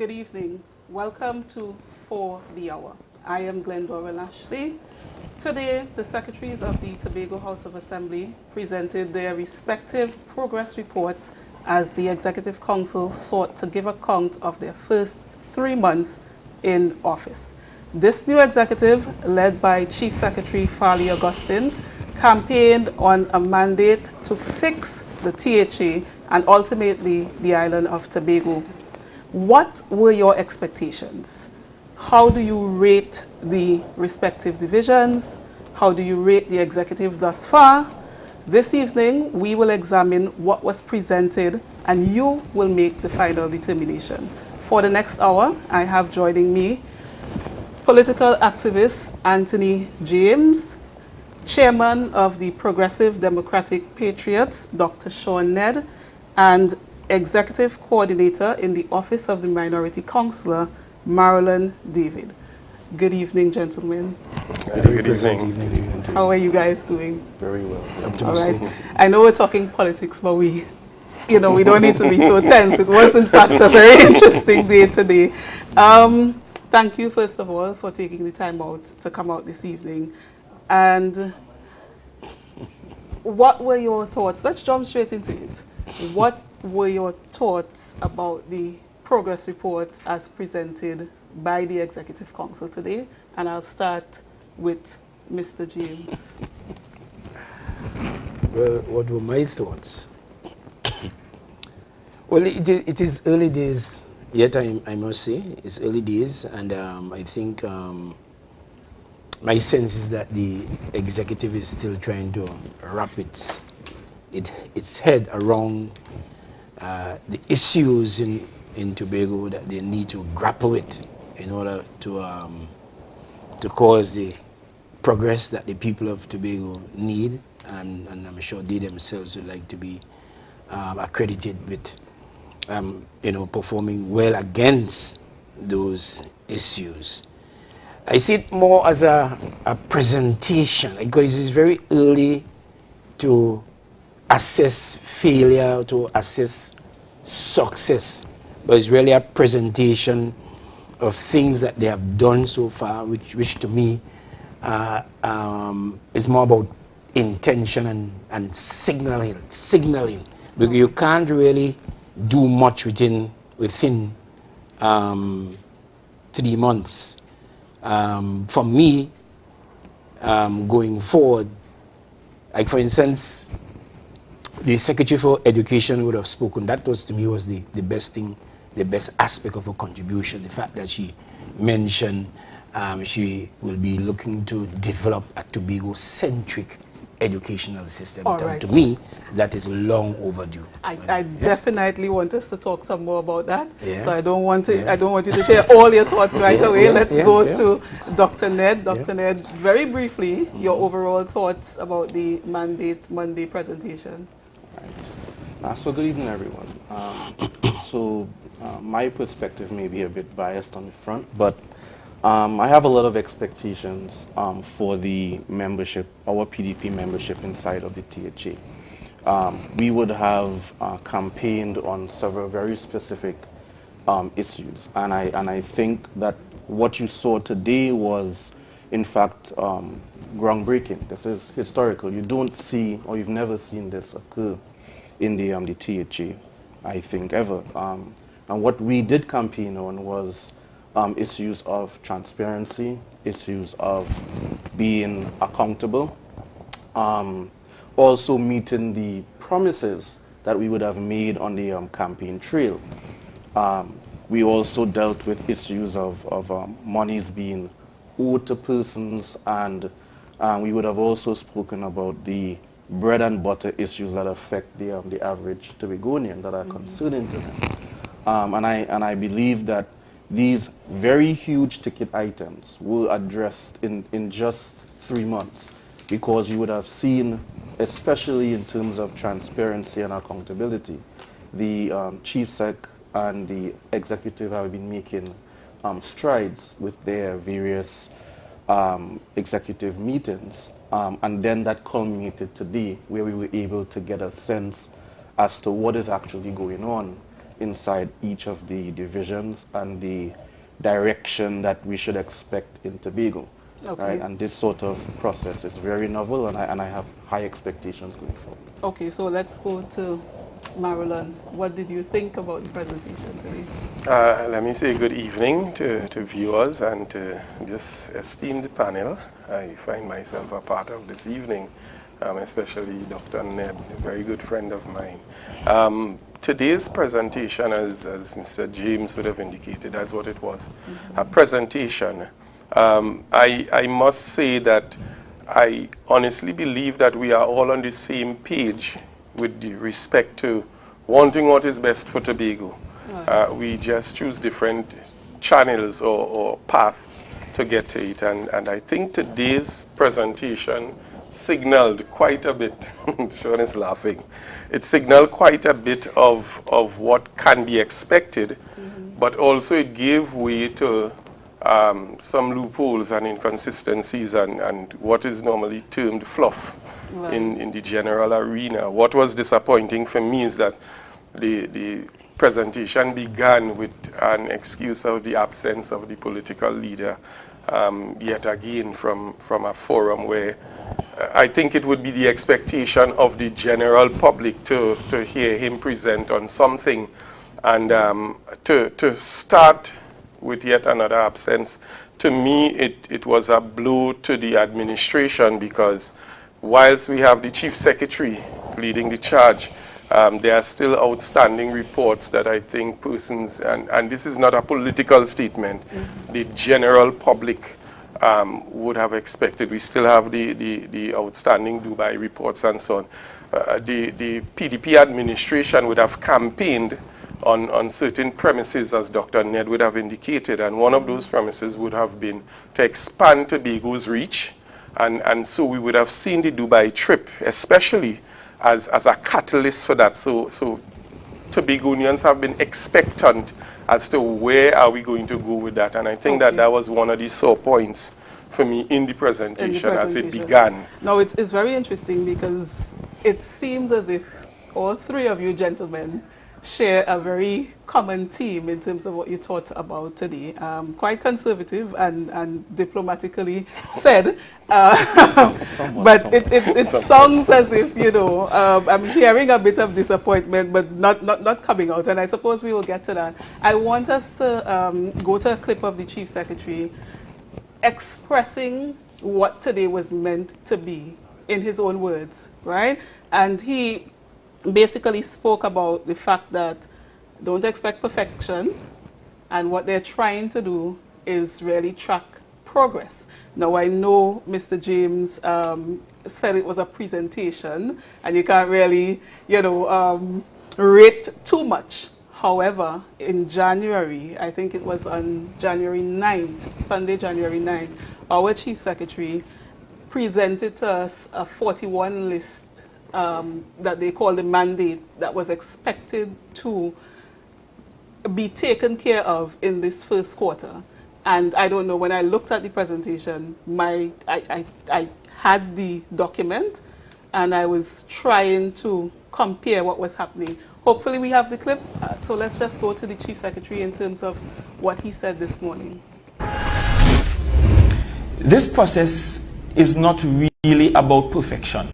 Good evening. Welcome to For the Hour. I am Glendora Lashley. Today, the Secretaries of the Tobago House of Assembly presented their respective progress reports as the Executive Council sought to give account of their first 3 months in office. This new executive, led by Chief Secretary Farley Augustine, campaigned on a mandate to fix the THA and ultimately the island of Tobago. What were your expectations? How do you rate the respective divisions? How do you rate the executive thus far? This evening, we will examine what was presented and you will make the final determination. For the next hour, I have joining me political activist Anthony James, Chairman of the Progressive Democratic Patriots, Dr. Sean Ned, and Executive Coordinator in the Office of the Minority Councillor, Marilyn David. Good evening, gentlemen. Good evening. How are you guys doing? Very well. Optimistic. All right. I know we're talking politics, but we don't need to be so tense. It was, in fact, a very interesting day today. Thank you, first of all, for taking the time out to come out this evening. And what were your thoughts? Let's jump straight into it. What were your thoughts about the progress report as presented by the Executive Council today? And I'll start with Mr. James. Well, what were my thoughts? Well, it is early days, yet I must say, it's early days, and I think my sense is that the executive is still trying to wrap its head around the issues in Tobago that they need to grapple with in order to cause the progress that the people of Tobago need, and I'm sure they themselves would like to be accredited with performing well against those issues. I see it more as a presentation, because it's very early to assess failure, to assess success, but it's really a presentation of things that they have done so far, which to me is more about intention and signaling, because you can't really do much within 3 months. For me, going forward, like for instance, the Secretary for Education would have spoken. That was, to me, was the best thing, the best aspect of her contribution. The fact that she mentioned she will be looking to develop a Tobago-centric educational system. Right. To me, that is long overdue. I definitely want us to talk some more about that. Yeah. So I don't want you to share all your thoughts right away. Let's go to Dr. Ned. Dr. Ned, very briefly, your overall thoughts about the Mandate Monday presentation. Right. So good evening, everyone. My perspective may be a bit biased on the front, but I have a lot of expectations for the membership, our PDP membership inside of the THA. We would have campaigned on several very specific issues, and I think that what you saw today was, in fact, groundbreaking. This is historical. You don't see, or you've never seen this occur in the THA, I think, ever. And what we did campaign on was issues of transparency, issues of being accountable, also meeting the promises that we would have made on the campaign trail. We also dealt with issues of monies being owed to persons, and we would have also spoken about the bread and butter issues that affect the average Tobagonian, that are concerning to them. And I believe that these very huge ticket items were addressed in just 3 months, because you would have seen, especially in terms of transparency and accountability, the Chief Sec and the Executive have been making strides with their various executive meetings. And then that culminated today, where we were able to get a sense as to what is actually going on inside each of the divisions and the direction that we should expect in Tobago. Okay. Right? And this sort of process is very novel, and I have high expectations going forward. Okay, so let's go to Marilyn. What did you think about the presentation today? Let me say good evening to viewers and to this esteemed panel. I find myself a part of this evening, especially Dr. Ned, a very good friend of mine. Today's presentation, as Mr. James would have indicated, as what it was, a presentation. I must say that I honestly believe that we are all on the same page with respect to wanting what is best for Tobago. We just choose different channels or paths to get to it. And I think today's presentation signaled quite a bit, Sean is laughing, it signaled quite a bit of what can be expected, but also it gave way to some loopholes and inconsistencies and what is normally termed fluff in the general arena. What was disappointing for me is that the presentation began with an excuse of the absence of the political leader, yet again from a forum where I think it would be the expectation of the general public to hear him present on something, and to start with yet another absence. To me, it was a blow to the administration, because whilst we have the Chief Secretary leading the charge, there are still outstanding reports that I think persons, and this is not a political statement, the general public would have expected. We still have the outstanding Dubai reports and so on. The PDP administration would have campaigned on certain premises, as Dr. Ned would have indicated, and one of those premises would have been to expand Tobago's reach, and so we would have seen the Dubai trip, especially as a catalyst for that. So Tobagonians have been expectant as to where are we going to go with that, and I think that was one of the sore points for me in the presentation as it began. Now it's very interesting, because it seems as if all three of you gentlemen share a very common theme in terms of what you talked about today. Quite conservative and diplomatically said, but it sounds as if, you know, I'm hearing a bit of disappointment, but not coming out, and I suppose we will get to that. I want us to go to a clip of the Chief Secretary expressing what today was meant to be, in his own words, right? And he basically spoke about the fact that don't expect perfection, and what they're trying to do is really track progress. Now, I know Mr. James said it was a presentation and you can't really, you know, rate too much. However, in January, I think it was on January 9th, Sunday, January 9th, our Chief Secretary presented to us a 41 list that they call the mandate that was expected to be taken care of in this first quarter. And I don't know, when I looked at the presentation, I had the document and I was trying to compare what was happening. Hopefully we have the clip, so let's just go to the Chief Secretary in terms of what he said this morning. This process is not really about perfection.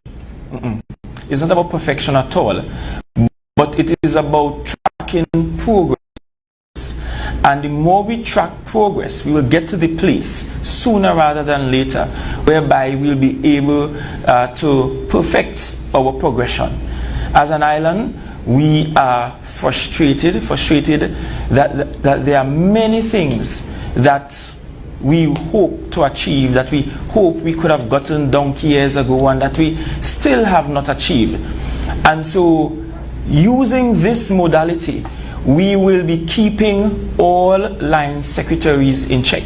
It's not about perfection at all, but it is about tracking progress. And the more we track progress, we will get to the place sooner rather than later, whereby we'll be able to perfect our progression. As an island, we are frustrated that there are many things that we hope to achieve, that we hope we could have gotten donkey years ago, and that we still have not achieved. And so, using this modality, we will be keeping all line secretaries in check.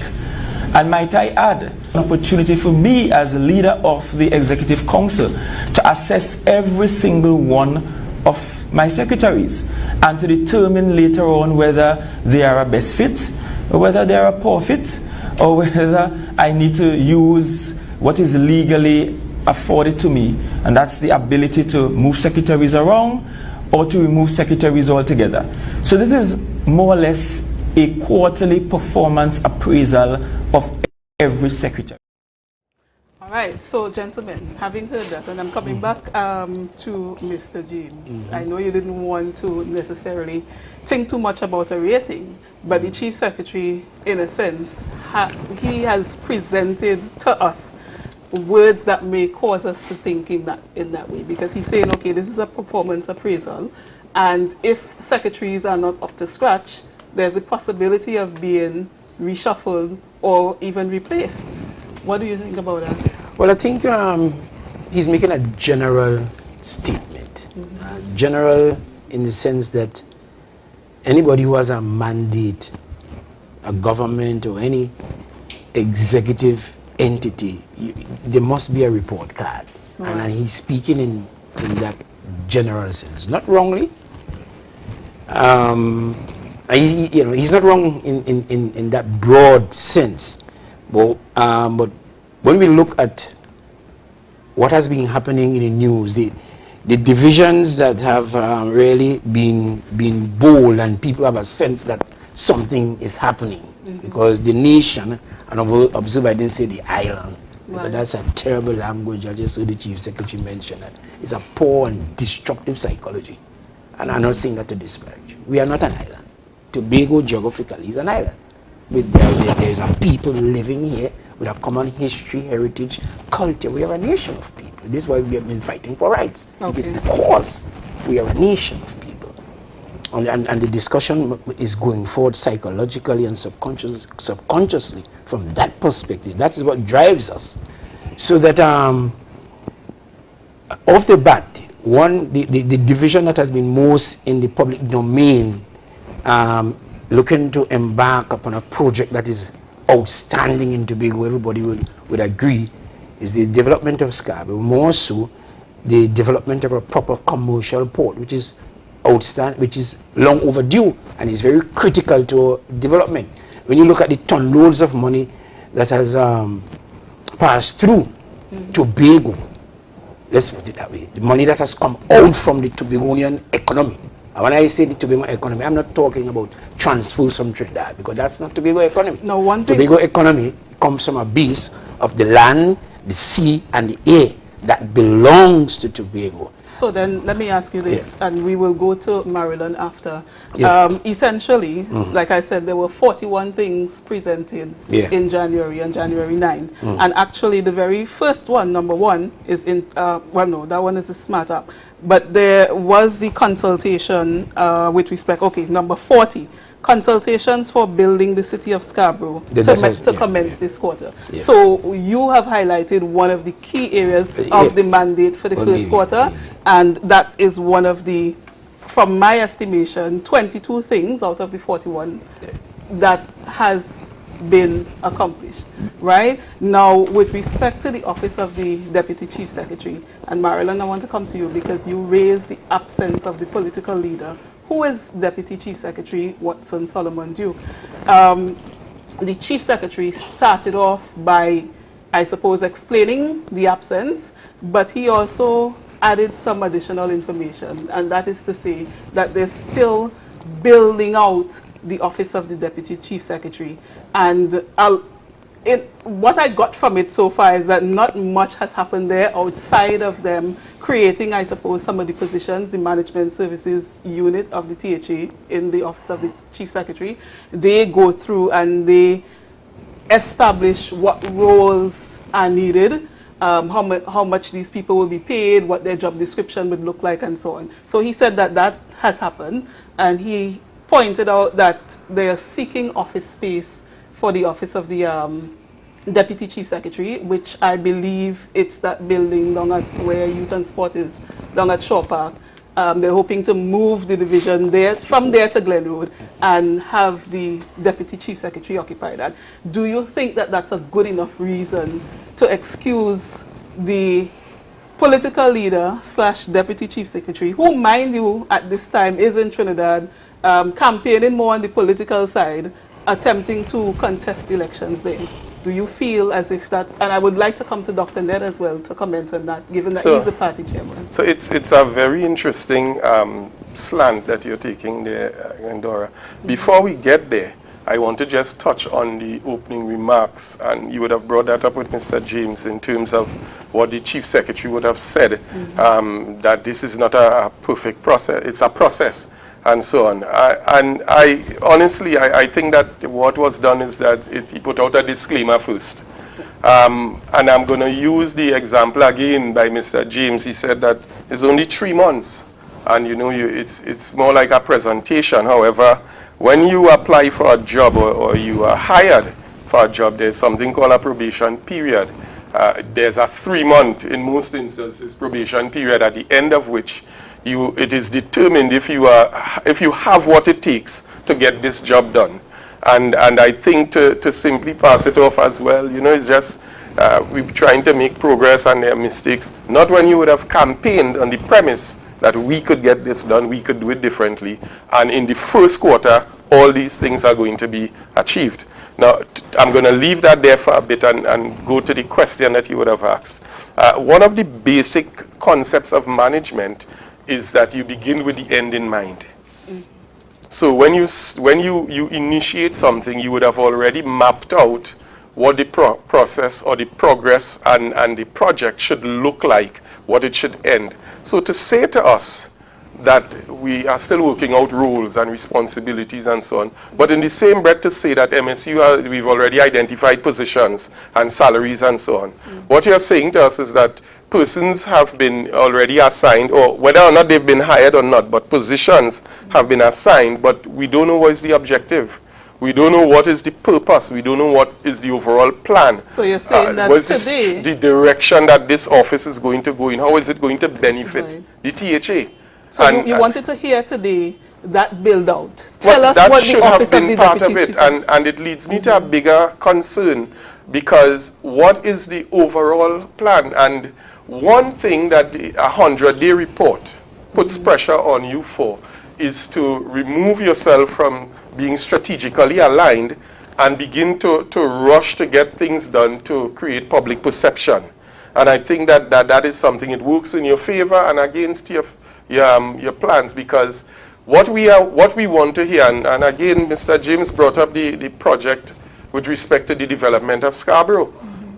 And might I add, an opportunity for me as a leader of the Executive Council to assess every single one of my secretaries and to determine later on whether they are a best fit, or whether they are a poor fit, or whether I need to use what is legally afforded to me, and that's the ability to move secretaries around or to remove secretaries altogether. So this is more or less a quarterly performance appraisal of every secretary. All right, so gentlemen, having heard that, and I'm coming back to Mr. James. I know you didn't want to necessarily think too much about a rating, but the Chief Secretary, in a sense, he has presented to us words that may cause us to think in that way, because he's saying, okay, this is a performance appraisal, and if secretaries are not up to scratch, there's a possibility of being reshuffled or even replaced. What do you think about that? Well, I think he's making a general statement. General in the sense that anybody who has a mandate, a government or any executive entity, there must be a report card. Right. And he's speaking in that general sense. Not wrongly. He's not wrong in that broad sense. But when we look at what has been happening in the news, the divisions that have really been bold, and people have a sense that something is happening, because the nation, and observe I didn't say the island, right, but that's a terrible language. I just heard the Chief Secretary mention that. It's a poor and destructive psychology, and I'm not saying that to disparage. We are not an island. Tobago geographically is an island. There's a people living here with a common history, heritage, culture. We are a nation of people. This is why we have been fighting for rights. Okay. It is because we are a nation of people. And the discussion is going forward psychologically and subconsciously from that perspective. That is what drives us. So that off the bat, the division that has been most in the public domain, looking to embark upon a project that is outstanding in Tobago, everybody would agree, is the development of Scarborough, more so the development of a proper commercial port, which is outstanding, which is long overdue and is very critical to development. When you look at the ton loads of money that has passed through Tobago, let's put it that way, the money that has come out from the Tobagonian economy. And when I say the Tobago economy, I'm not talking about transfers from Trinidad, because that's not Tobago economy. No, one thing. Tobago economy comes from a base of the land, the sea, and the air that belongs to Tobago. So then let me ask you this, and we will go to Marilyn after. Essentially, like I said, there were 41 things presented in January, on January 9th. And actually the very first one, number one, is in, well no, that one is the Smart App. But there was the consultation with respect, okay, number 40, consultations for building the city of Scarborough to commence this quarter. So you have highlighted one of the key areas of the mandate for the first quarter, and that is one of the, from my estimation, 22 things out of the 41 that has been accomplished, right? Now, with respect to the office of the Deputy Chief Secretary, and Marilyn, I want to come to you because you raised the absence of the political leader. Who is Deputy Chief Secretary Watson Solomon Duke? The Chief Secretary started off by, I suppose, explaining the absence, but he also added some additional information, and that is to say that they're still building out the office of the Deputy Chief Secretary. And what I got from it so far is that not much has happened there outside of them creating, I suppose, some of the positions, the Management Services Unit of the THA in the Office of the Chief Secretary. They go through and they establish what roles are needed, how much these people will be paid, what their job description would look like, and so on. So he said that that has happened, and he pointed out that they are seeking office space for the office of the Deputy Chief Secretary, which I believe it's that building down at where Youth and Sport is, down at Shaw Park. They're hoping to move the division there, from there to Glen Road, and have the Deputy Chief Secretary occupy that. Do you think that that's a good enough reason to excuse the political leader / Deputy Chief Secretary, who, mind you, at this time is in Trinidad, campaigning more on the political side, attempting to contest elections there? Do you feel as if that, and I would like to come to Dr. Ned as well to comment on that, given that he's the party chairman. So it's a very interesting slant that you're taking there, Glendora. Before we get there, I want to just touch on the opening remarks, and you would have brought that up with Mr. James in terms of what the Chief Secretary would have said, that this is not a perfect process, it's a process, and so on. I honestly, I think that what was done is that he put out a disclaimer first. And I'm going to use the example again by Mr. James. He said that it's only 3 months, and you know, it's more like a presentation. However, when you apply for a job or you are hired for a job, there's something called a probation period. There's a 3-month, in most instances, probation period, at the end of which it is determined if you have what it takes to get this job done. And I think to simply pass it off as well, you know, it's just we're trying to make progress and there are mistakes. Not when you would have campaigned on the premise that we could get this done, we could do it differently. And in the first quarter, all these things are going to be achieved. Now, I'm going to leave that there for a bit and go to the question that you would have asked. One of the basic concepts of management is that you begin with the end in mind. So when you initiate something, you would have already mapped out what the process or the progress and the project should look like, what it should end. So to say to us that we are still working out roles and responsibilities and so on, but in the same breath to say that MSU, we've already identified positions and salaries and so on. What you're saying to us is that persons have been already assigned, or whether or not they've been hired or not, but positions have been assigned, but we don't know what is the objective. We don't know what is the purpose. We don't know what is the overall plan. So you're saying that today, the direction that this office is going to go in? How is it going to benefit the THA? So you wanted to hear today that build out. Tell us what the office of the part of it, and it leads me to a bigger concern, because what is the overall plan? And one thing that the 100-day report puts pressure on you for is to remove yourself from being strategically aligned and begin to rush to get things done to create public perception. And I think that is something, it works in your favor and against your plans, because what we want to hear, and again, Mr. James brought up the project with respect to the development of Scarborough.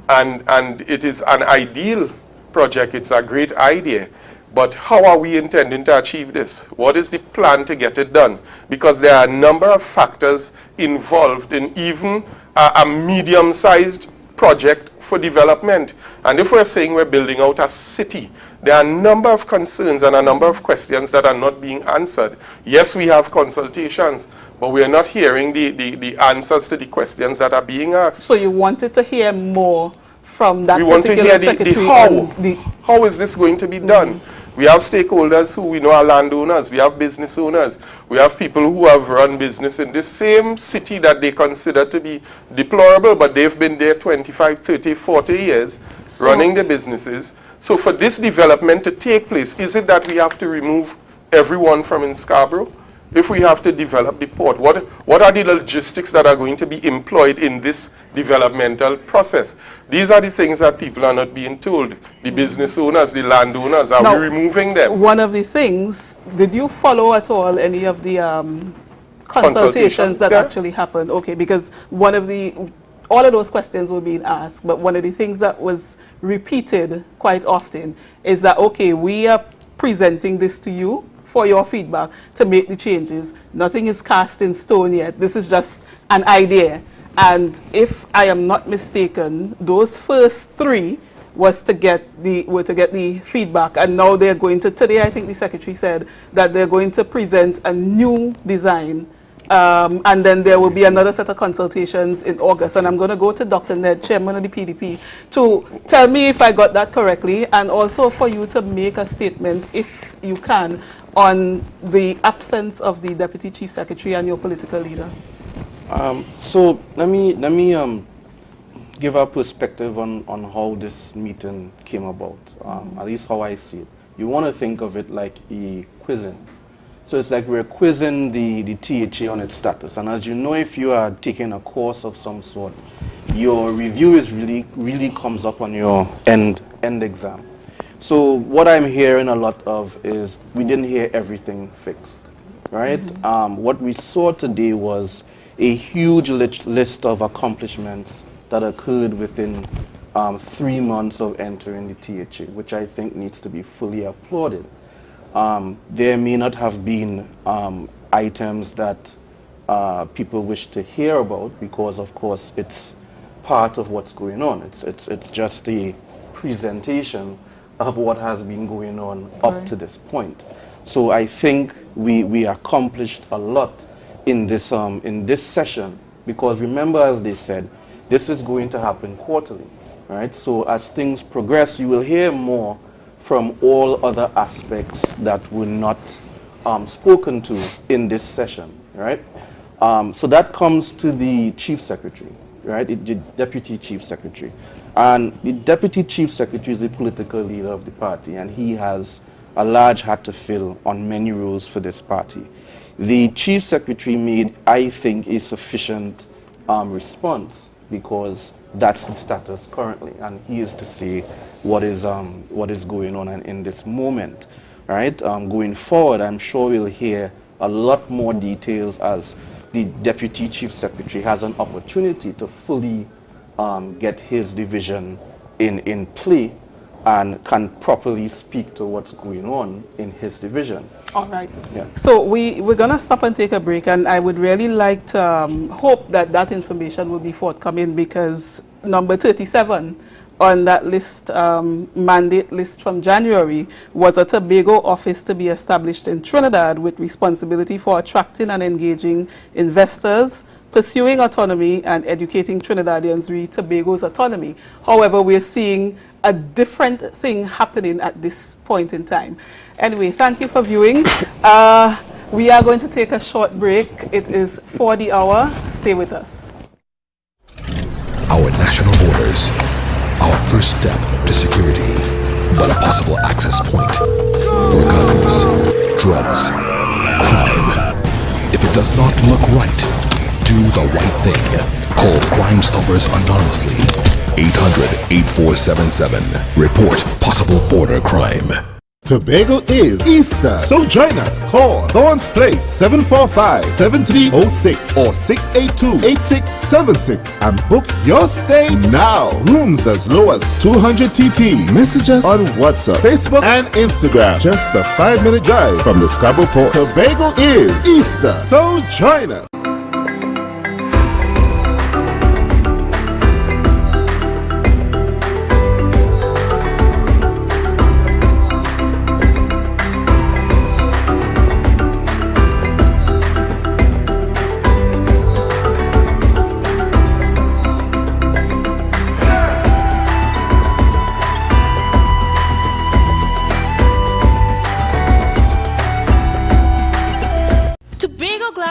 And it is an ideal project, it's a great idea. But how are we intending to achieve this? What is the plan to get it done? Because there are a number of factors involved in even a medium-sized project for development. And if we're saying we're building out a city, there are a number of concerns and a number of questions that are not being answered. Yes, we have consultations, but we are not hearing the answers to the questions that are being asked. So you wanted to hear more from that particular secretary? We want to hear the how. How is this going to be done? We have stakeholders who we know are landowners, we have business owners, we have people who have run business in this same city that they consider to be deplorable, but they've been there 25, 30, 40 years running the businesses. So for this development to take place, is it that we have to remove everyone from in Scarborough? If we have to develop the port, what are the logistics that are going to be employed in this developmental process? These are the things that people are not being told. The business owners, the landowners, are we removing them? One of the things, did you follow at all any of the consultations that actually happened? Okay, because all of those questions were being asked, but one of the things that was repeated quite often is that, okay, we are presenting this to you for your feedback to make the changes. Nothing is cast in stone yet. This is just an idea. And if I am not mistaken, those first 3 was to get the feedback, and now they're going to, today I think the secretary said that they're going to present a new design, and then there will be another set of consultations in August. And I'm going to go to Dr. Ned, chairman of the PDP, to tell me if I got that correctly, and also for you to make a statement, if you can, on the absence of the Deputy Chief Secretary and your political leader. So let me give a perspective on how this meeting came about, at least how I see it. You want to think of it like a quizzing. So it's like we're quizzing the THA on its status. And as you know, if you are taking a course of some sort, your review is really comes up on your end exam. So what I'm hearing a lot of is we didn't hear everything fixed, right? What we saw today was a huge list of accomplishments that occurred within 3 months of entering the THA, which I think needs to be fully applauded. There may not have been items that people wish to hear about because, of course, it's part of what's going on. It's just a presentation of what has been going on up to this point. So I think we accomplished a lot in this session because remember, as they said, this is going to happen quarterly, right? So as things progress, you will hear more from all other aspects that were not spoken to in this session, right? So that comes to the Chief Secretary, right? The Deputy Chief Secretary. And the Deputy Chief Secretary is the political leader of the party, and he has a large hat to fill on many roles for this party. The Chief Secretary made, I think, a sufficient response because that's the status currently, and he is to say what is going on in this moment, right? Going forward, I'm sure we'll hear a lot more details as the Deputy Chief Secretary has an opportunity to fully get his division in play and can properly speak to what's going on in his division. All right. Yeah. So we're going to stop and take a break, and I would really like to hope that information will be forthcoming because number 37 on that list, mandate list from January, was a Tobago office to be established in Trinidad with responsibility for attracting and engaging investors, pursuing autonomy, and educating Trinidadians re Tobago's autonomy. However, we're seeing a different thing happening at this point in time. Anyway, thank you for viewing. We are going to take a short break. It is 4 the hour. Stay with us. Our national borders, our first step to security, but a possible access point for guns, drugs, crime. If it does not look right, do the right thing. Call Crime Stoppers anonymously. 800-8477. Report possible border crime. Tobago is Easter, so join us. Call Thorns Place 745-7306 or 682-8676 and book your stay now. Rooms as low as 200 TT. Message us on WhatsApp, Facebook, and Instagram. Just a 5-minute drive from the Scarborough Port. Tobago is Easter, so join us.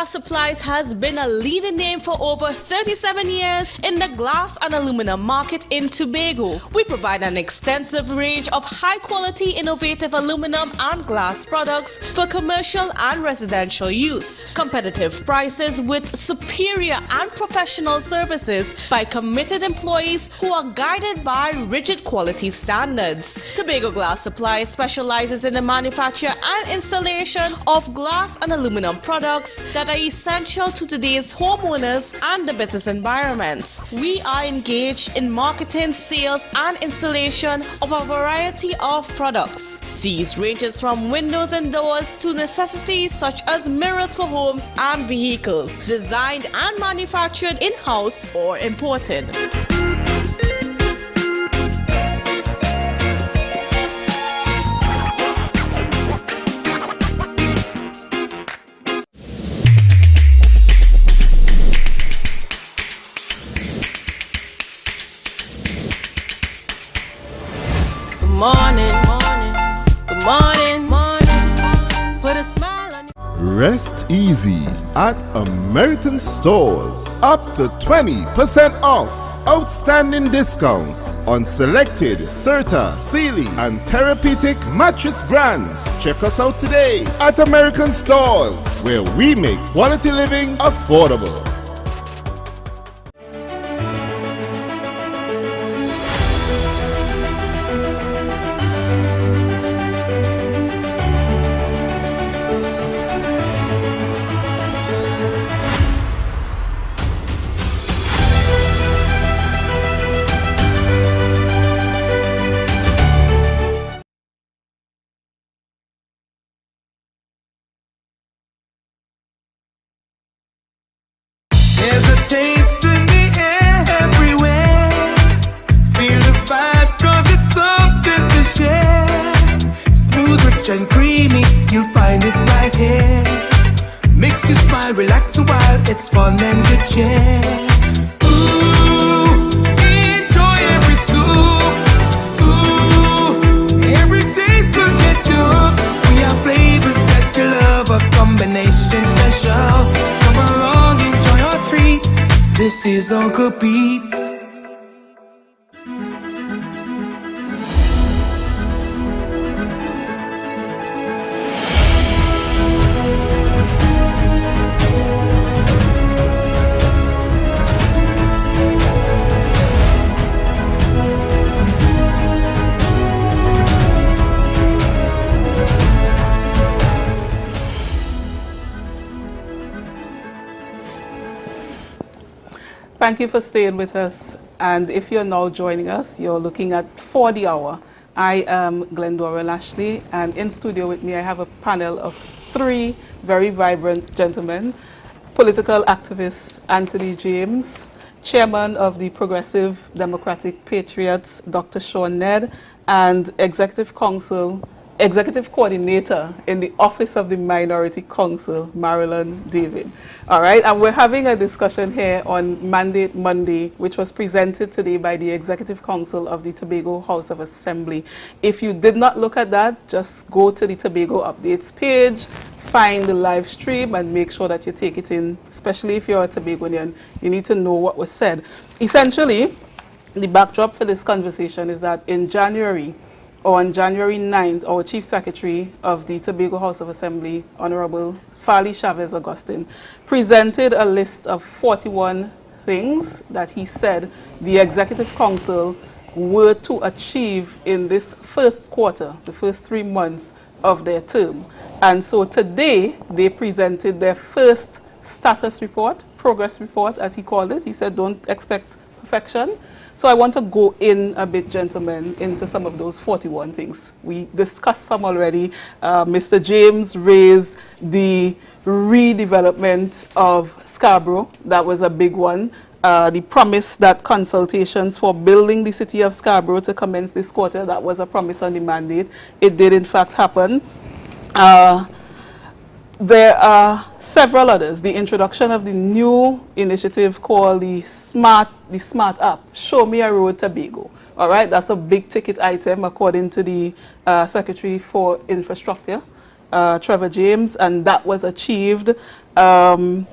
Supplies has been a leading name for over 37 years in the glass and aluminum market in Tobago. We provide an extensive range of high-quality, innovative aluminum and glass products for commercial and residential use. Competitive prices with superior and professional services by committed employees who are guided by rigid quality standards. Tobago Glass Supplies specializes in the manufacture and installation of glass and aluminum products that are essential to today's homeowners and the business environment. We are engaged in marketing, sales, and installation of a variety of products. These ranges from windows and doors to necessities such as mirrors for homes and vehicles, designed and manufactured in-house or imported. Good morning. Put a smile on your... Rest easy at American Stores. Up to 20% off. Outstanding discounts on selected Serta, Sealy, and Therapeutic mattress brands. Check us out today at American Stores, where we make quality living affordable. rich and creamy, you'll find it right here. Makes you smile, relax a while, it's fun and good cheer. Ooh, enjoy every scoop. Ooh, every taste will get you hooked. We have flavors that you love, a combination special. Come along, enjoy our treats. This is Uncle Pete's. Thank you for staying with us. And if you're now joining us, you're looking at For the Hour. I am Glendora Lashley, and in studio with me I have a panel of 3 very vibrant gentlemen. Political activist Anthony James, chairman of the Progressive Democratic Patriots, Dr. Sean Ned, and executive coordinator in the Office of the Minority Council, Marilyn David. All right, and we're having a discussion here on Mandate Monday, which was presented today by the Executive Council of the Tobago House of Assembly. If you did not look at that, just go to the Tobago Updates page, find the live stream, and make sure that you take it in, especially if you're a Tobagonian. You need to know what was said. Essentially, the backdrop for this conversation is that in January, on January 9th, our Chief Secretary of the Tobago House of Assembly, Honorable Farley Chavez Augustine, presented a list of 41 things that he said the Executive Council were to achieve in this first quarter, the first 3 months of their term. And so today, they presented their first status report, progress report, as he called it. He said, don't expect perfection. So I want to go in a bit, gentlemen, into some of those 41 things. We discussed some already. Mr. James raised the redevelopment of Scarborough. That was a big one. The promise that consultations for building the city of Scarborough to commence this quarter, that was a promise on the mandate. It did in fact happen. There are several others. The introduction of the new initiative called the Smart App, Show Me a Road Tobago. All right, that's a big ticket item according to the Secretary for Infrastructure, Trevor James, and that was achieved. There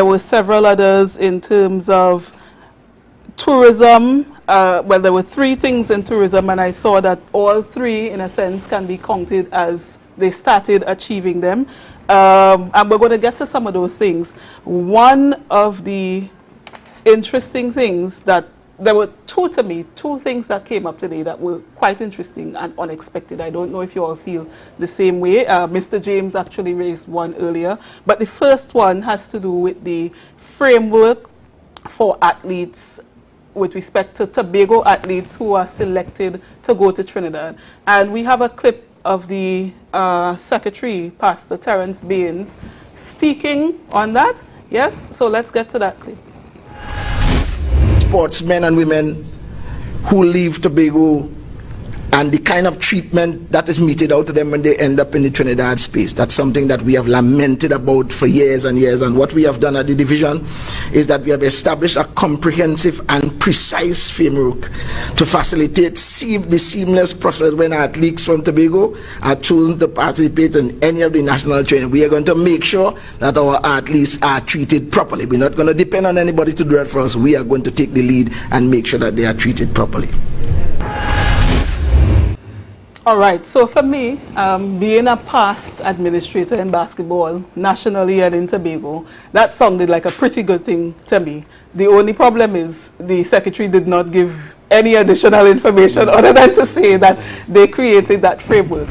were several others in terms of tourism. Well, there were 3 things in tourism, and I saw that all 3, in a sense, can be counted as they started achieving them. And we're going to get to some of those things. One of the interesting things that, there were 2 things that came up today that were quite interesting and unexpected. I don't know if you all feel the same way. Mr. James actually raised one earlier. But the first one has to do with the framework for athletes with respect to Tobago athletes who are selected to go to Trinidad. And we have a clip of the Secretary, Pastor Terence Baines, speaking on that. Yes, so let's get to that clip. Sportsmen and women who leave Tobago and the kind of treatment that is meted out to them when they end up in the Trinidad space. That's something that we have lamented about for years and years. And what we have done at the division is that we have established a comprehensive and precise framework to facilitate the seamless process when athletes from Tobago are chosen to participate in any of the national training. We are going to make sure that our athletes are treated properly. We're not going to depend on anybody to do it for us. We are going to take the lead and make sure that they are treated properly. All right, so for me, being a past administrator in basketball, nationally and in Tobago, that sounded like a pretty good thing to me. The only problem is the Secretary did not give any additional information other than to say that they created that framework.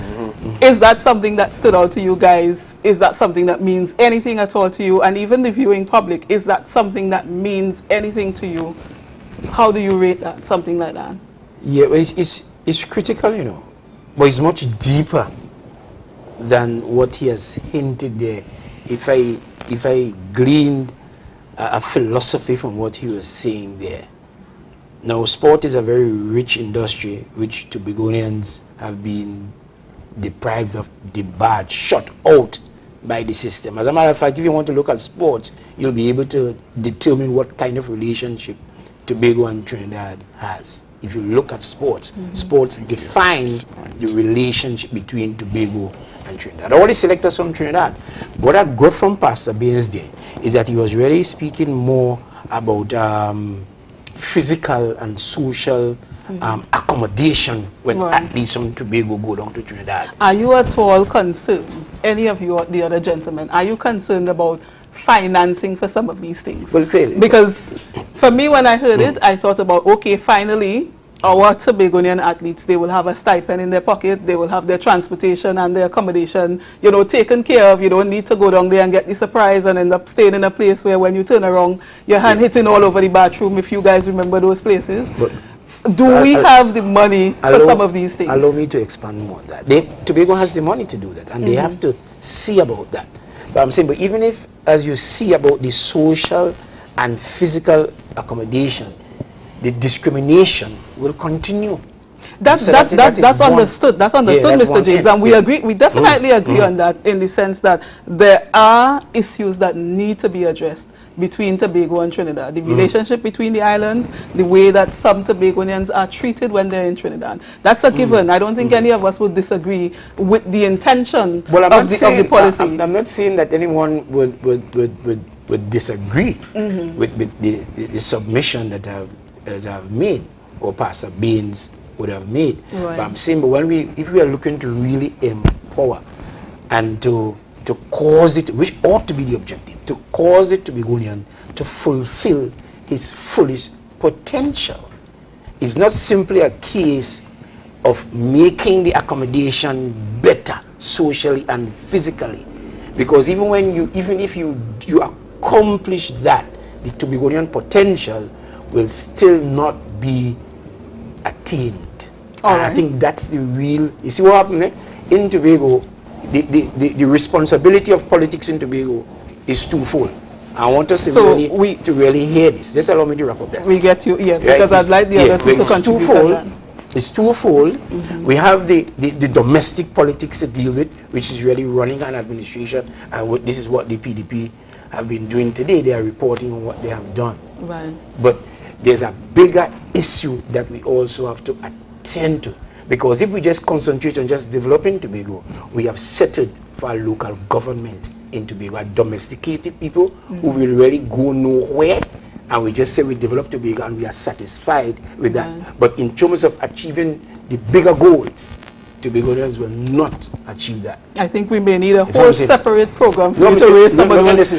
Is that something that stood out to you guys? Is that something that means anything at all to you? And even the viewing public, is that something that means anything to you? How do you rate that, something like that? Yeah, it's critical, you know. But it's much deeper than what he has hinted there. If I gleaned a philosophy from what he was saying there. Now, sport is a very rich industry which Tobagonians have been deprived of the badge, shut out by the system. As a matter of fact, if you want to look at sports, you'll be able to determine what kind of relationship Tobago and Trinidad has. If you look at sports, sports define the relationship between Tobago and Trinidad. All the selectors from Trinidad. What I got from Pastor Baines there is that he was really speaking more about physical and social accommodation when athletes from Tobago go down to Trinidad. Are you at all concerned, any of you, the other gentlemen, are you concerned about financing for some of these things? Well, clearly. Because for me, when I heard it, I thought about, okay, finally, our Tobagonian athletes, they will have a stipend in their pocket, they will have their transportation and their accommodation, you know, taken care of. You don't need to go down there and get the surprise and end up staying in a place where when you turn around, your hand hitting all over the bathroom, if you guys remember those places. But do we have the money for some of these things? Allow me to expand more on that. Tobago has the money to do that, and they have to see about that. But I'm saying, but even if, as you see about the social and physical accommodation, the discrimination will continue. That's understood. That's understood, Mr. James, and we agree. We definitely agree on that, in the sense that there are issues that need to be addressed between Tobago and Trinidad. The relationship between the islands, the way that some Tobagonians are treated when they're in Trinidad. That's a given. I don't think any of us would disagree with the intention of the policy. I'm not saying that anyone would disagree with the submission that I've made, or Pastor Baines would have made. But I'm saying, but if we are looking to really empower and to cause it, which ought to be the objective, to cause it Tobagonian to fulfill his fullest potential. It's not simply a case of making the accommodation better socially and physically, because even if you accomplish that, the Tobagonian potential will still not be attained. And I think that's the real, you see what happened in Tobago. The responsibility of politics in Tobago is twofold. I want us to really hear this. Just allow me to wrap up this. We get you, yes, because I'd like the other two to contribute. It's twofold. We have the domestic politics to deal with, which is really running an administration, and this is what the PDP have been doing today. They are reporting on what they have done. Right. But there's a bigger issue that we also have to attend to. Because if we just concentrate on just developing Tobago, we have settled for a local government in Tobago, a domesticated people who will really go nowhere, and we just say we develop Tobago and we are satisfied with that. But in terms of achieving the bigger goals, Tobagonians will not achieve that. I think we may need a whole separate program for you to raise some of those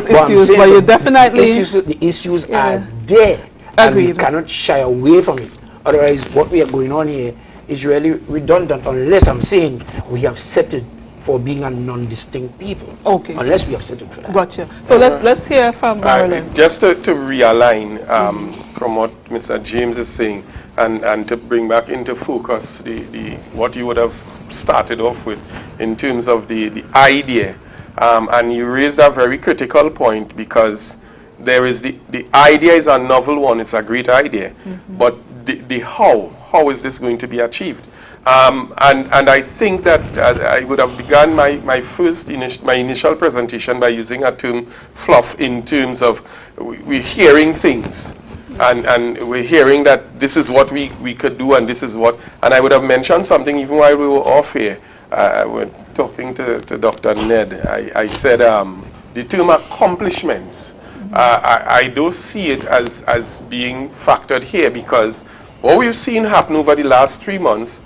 issues, but you definitely... The issues are there, and we cannot shy away from it. Otherwise, what we are going on here is really redundant, unless I'm saying we have settled for being a non-distinct people. Okay. Unless we have settled for that. Gotcha. So let's hear from Marilyn. Just to realign from what Mr. James is saying, and to bring back into focus what you would have started off with in terms of the idea. And you raised a very critical point, because there is the idea is a novel one, it's a great idea, but the how is this going to be achieved? And I think that I would have begun my initial presentation by using a term fluff, in terms of we're hearing things, and we're hearing that this is what we could do, and this is what, and I would have mentioned something even while we were off here. When talking to Dr. Ned, I said the term accomplishments, I don't see it as being factored here, because what we've seen happen over the last 3 months,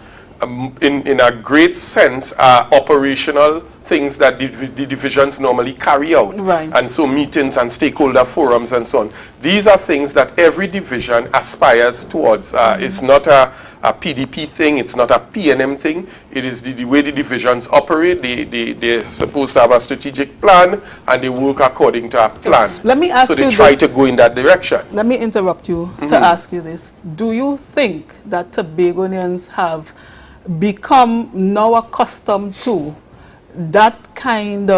in a great sense, are operational things that the divisions normally carry out. Right. And so meetings and stakeholder forums and so on. These are things that every division aspires towards. It's not a PDP thing, it's not a PNM thing. It is the way the divisions operate. They're supposed to have a strategic plan, and they work according to a plan. Let me ask you so they try to go in that direction. Let me interrupt you to ask you this. Do you think that Tobagonians have become now accustomed to those kinds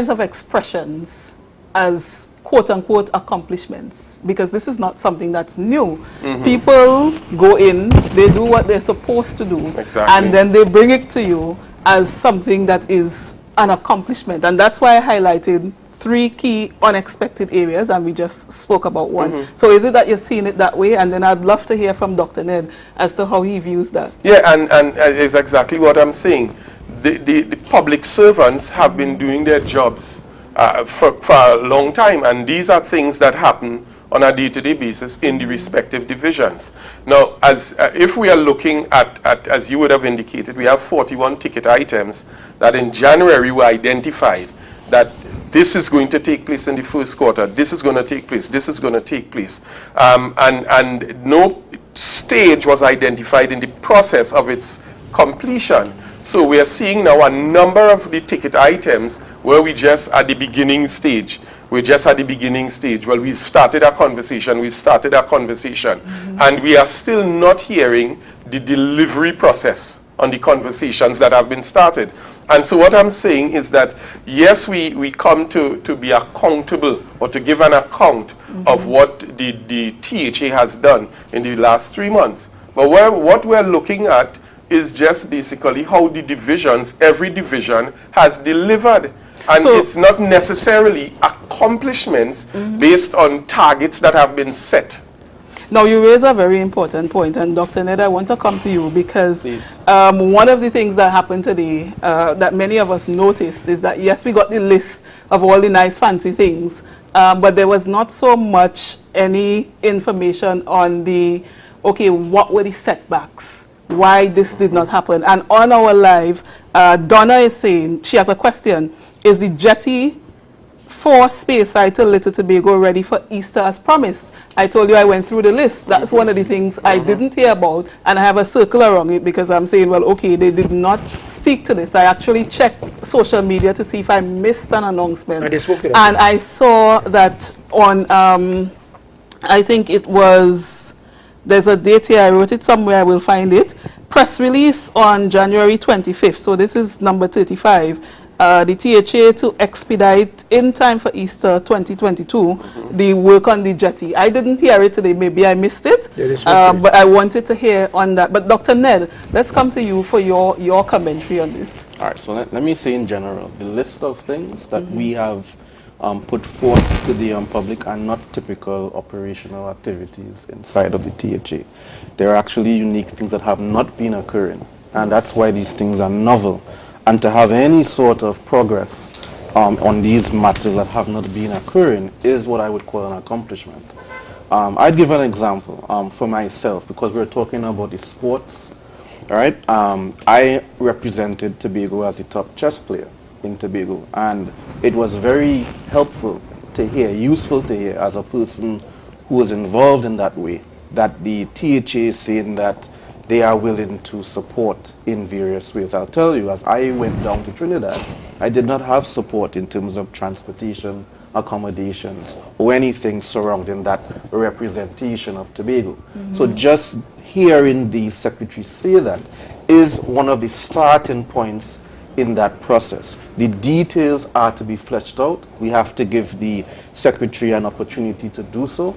of expressions as quote-unquote accomplishments, because this is not something that's new. People go in, they do what they're supposed to do, Exactly. and then they bring it to you as something that is an accomplishment. And that's why I highlighted 3 key unexpected areas, and we just spoke about one. So is it that you're seeing it that way? And then I'd love to hear from Dr. Ned as to how he views that. Yeah, and it's exactly what I'm saying. The public servants have been doing their jobs for a long time, and these are things that happen on a day-to-day basis in the respective divisions. Now, as if we are looking at, as you would have indicated, we have 41 ticket items that in January were identified that this is going to take place in the first quarter, this is going to take place, this is going to take place. And no stage was identified in the process of its completion. So we are seeing now a number of the ticket items where we just at the beginning stage. We're just at the beginning stage. Well, we've started our conversation, and we are still not hearing the delivery process on the conversations that have been started. And so what I'm saying is that, yes, we come to be accountable or to give an account of what the THA has done in the last 3 months. But what we're looking at is just basically how the divisions, every division has delivered. And So- it's not necessarily accomplishments based on targets that have been set. Now, you raise a very important point, and Dr. Ned, I want to come to you because Please. one of the things that happened today that many of us noticed is that, yes, we got the list of all the nice fancy things, but there was not so much any information on the, okay, what were the setbacks? Why this did not happen? And on our live, Donna is saying, she has a question, is the jetty for Speyside to Little Tobago ready for Easter as promised? I told you I went through the list. That's one of the things I didn't hear about, and I have a circle around it because I'm saying, well, okay, they did not speak to this. I actually checked social media to see if I missed an announcement. And they spoke to them. And I saw that on, I think it was, there's a date here, I wrote it somewhere, I will find it. Press release on January 25th, so this is number 35. The THA to expedite in time for Easter 2022, the work on the jetty. I didn't hear it today, maybe I missed it, Yeah, they spoke to it. but I wanted to hear on that. But Dr. Ned, let's come to you for your commentary on this. All right, so let me say in general, the list of things that we have put forth to the public are not typical operational activities inside of the THA. They're actually unique things that have not been occurring, and that's why these things are novel. And to have any sort of progress on these matters that have not been occurring is what I would call an accomplishment. I'd give an example for myself, because we're talking about the sports. All right, I represented Tobago as the top chess player in Tobago, and it was very helpful to hear, useful to hear as a person who was involved in that way, that the THA is saying that they are willing to support in various ways. I'll tell you, as I went down to Trinidad, I did not have support in terms of transportation, accommodations, or anything surrounding that representation of Tobago. So just hearing the secretary say that is one of the starting points in that process. The details are to be fleshed out. We have to give the secretary an opportunity to do so.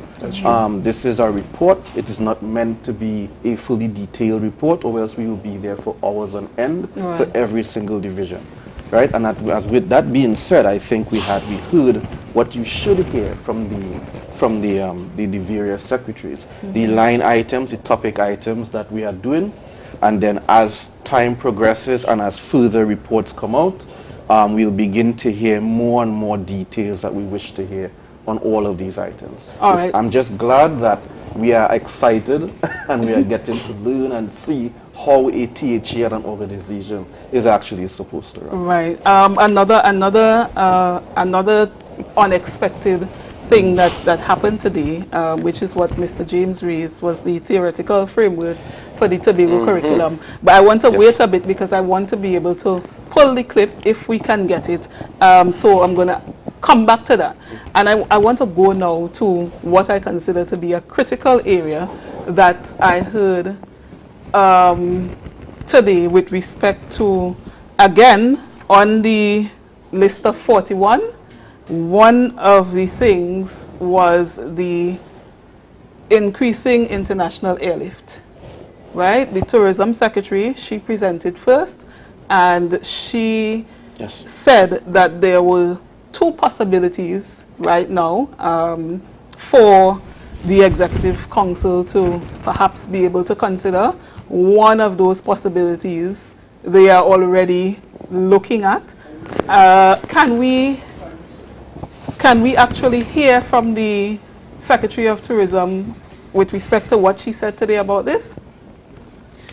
This is a report. It is not meant to be a fully detailed report, or else we will be there for hours on end for every single division. Right? And with that being said, I think we heard what you should hear from the various secretaries, the line items, the topic items that we are doing. And then as time progresses and as further reports come out, we'll begin to hear more and more details that we wish to hear on all of these items. All right. I'm just glad that we are excited and we are getting to learn and see how a THA and an organization is actually supposed to run. Right. Another unexpected thing that happened today, which is what Mr. James raised, was the theoretical framework for the Tobago curriculum. But I want to wait a bit because I want to be able to pull the clip if we can get it. So I'm going to come back to that. And I want to go now to what I consider to be a critical area that I heard today with respect to, again, on the list of 41, one of the things was the increasing international airlift, right? The tourism secretary, she presented first, and she said that there were two possibilities right now for the Executive Council to perhaps be able to consider. One of those possibilities they are already looking at. Can we actually hear from the Secretary of Tourism with respect to what she said today about this?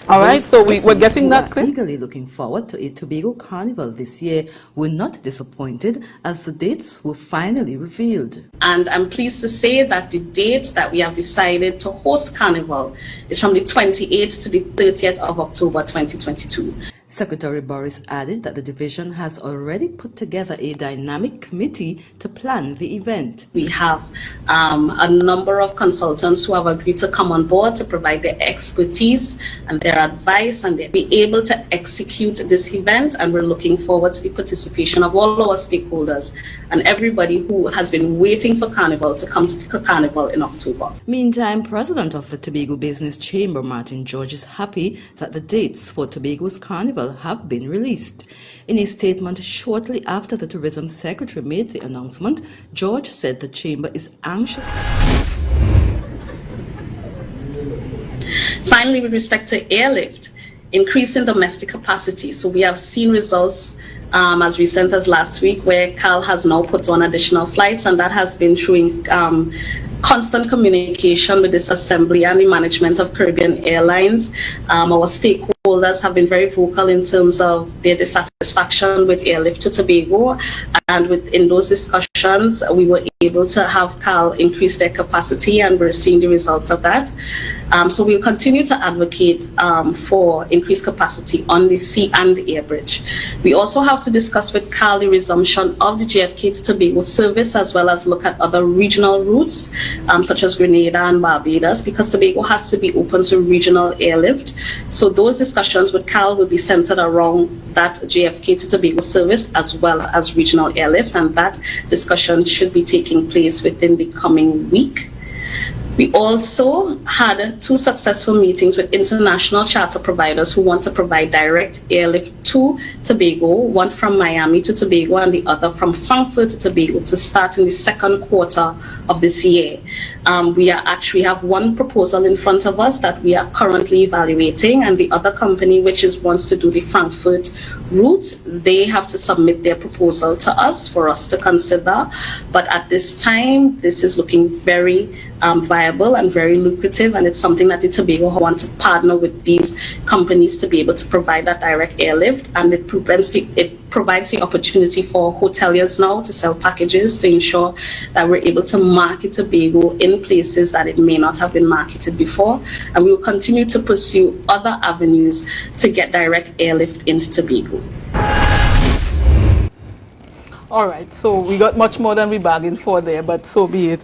All right, so we're getting that clear. Eagerly looking forward to a Tobago Carnival this year were not disappointed as the dates were finally revealed. And I'm pleased to say that the date that we have decided to host Carnival is from the 28th to the 30th of October 2022. Secretary Boris added that the division has already put together a dynamic committee to plan the event. We have a number of consultants who have agreed to come on board to provide their expertise and their advice, and they'll be able to execute this event, and we're looking forward to the participation of all our stakeholders and everybody who has been waiting for Carnival to come to Carnival in October. Meantime, President of the Tobago Business Chamber, Martin George, is happy that the dates for Tobago's Carnival have been released. In a statement shortly after the Tourism Secretary made the announcement, George said the Chamber is anxious. Finally, with respect to airlift, increasing domestic capacity. So we have seen results as recent as last week where CAL has now put on additional flights, and that has been through constant communication with this assembly and the management of Caribbean Airlines. Our stakeholders have been very vocal in terms of their dissatisfaction with airlift to Tobago, and within those discussions we were able to have CAL increase their capacity, and we're seeing the results of that. So we'll continue to advocate for increased capacity on the sea and the air bridge. We also have to discuss with CAL the resumption of the JFK to Tobago service, as well as look at other regional routes such as Grenada and Barbados, because Tobago has to be open to regional airlift. So those discussions with CAL will be centered around that JFK to Tobago service as well as regional airlift, and that discussion should be taking place within the coming week. We also had 2 successful meetings with international charter providers who want to provide direct airlift to Tobago, one from Miami to Tobago and the other from Frankfurt to Tobago, to start in the second quarter of this year. We have one proposal in front of us that we are currently evaluating, and the other company, which wants to do the Frankfurt route, they have to submit their proposal to us for us to consider. But at this time, this is looking very viable and very lucrative, and it's something that the Tobago want to partner with these companies to be able to provide that direct airlift, and it provides the opportunity for hoteliers now to sell packages to ensure that we're able to market Tobago in places that it may not have been marketed before, and we will continue to pursue other avenues to get direct airlift into Tobago. All right, so we got much more than we bargained for there, but so be it.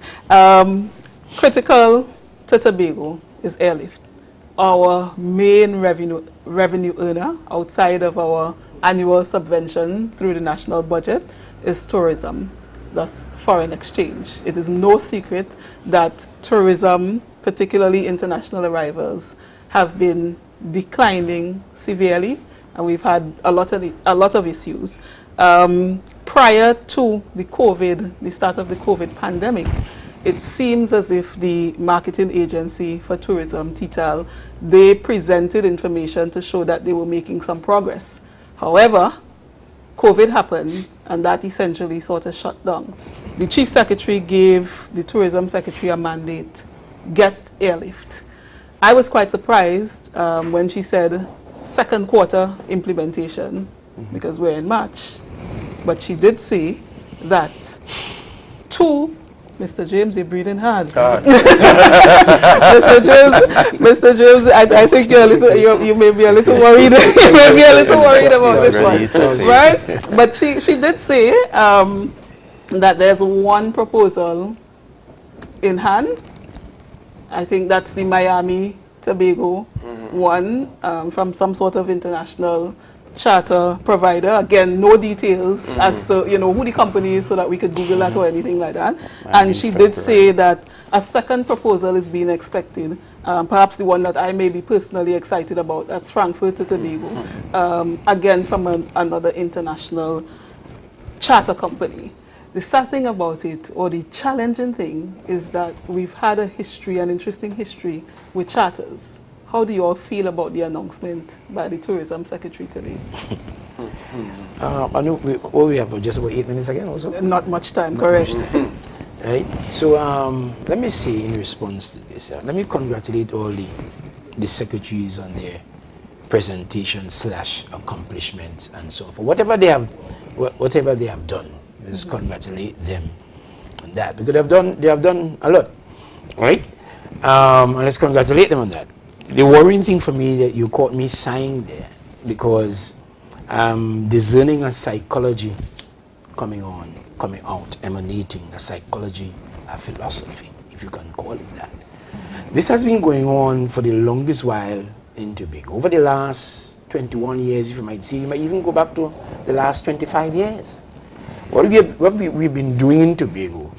Critical to Tobago is airlift. Our main revenue earner outside of our annual subvention through the national budget is tourism, thus foreign exchange. It is no secret that tourism, particularly international arrivals, have been declining severely, and we've had a lot of issues. Prior to the start of the COVID pandemic, it seems as if the marketing agency for tourism, TTAL, they presented information to show that they were making some progress. However, COVID happened, and that essentially sort of shut down. The Chief Secretary gave the Tourism Secretary a mandate, get airlift. I was quite surprised when she said second quarter implementation, because we're in March. But she did say that Mr. James, you're breathing hard. Mr. James, I think you may be a little worried. You may be a little worried about this one, right? But she did say that there's one proposal in hand. I think that's the Miami Tobago one from some sort of international charter provider. Again, no details as to who the company is, so that we could Google that or anything like that. And she did say that a second proposal is being expected. Perhaps the one that I may be personally excited about. That's Frankfurt to Tobago. Again, from another international charter company. The sad thing about it, or the challenging thing, is that we've had a history, an interesting history with charters. How do you all feel about the announcement by the Tourism Secretary today? I know we have just about 8 minutes again also. Not much time, correct. Right. So let me say in response to this, let me congratulate all the secretaries on their presentation / accomplishments and so forth. Whatever they have done, let's congratulate them on that, because they have done a lot, right? And let's congratulate them on that. The worrying thing for me that you caught me sighing there, because discerning a psychology coming out, emanating a psychology, a philosophy, if you can call it that. This has been going on for the longest while in Tobago. Over the last 21 years, if you might see, you might even go back to the last 25 years. What we've been doing in Tobago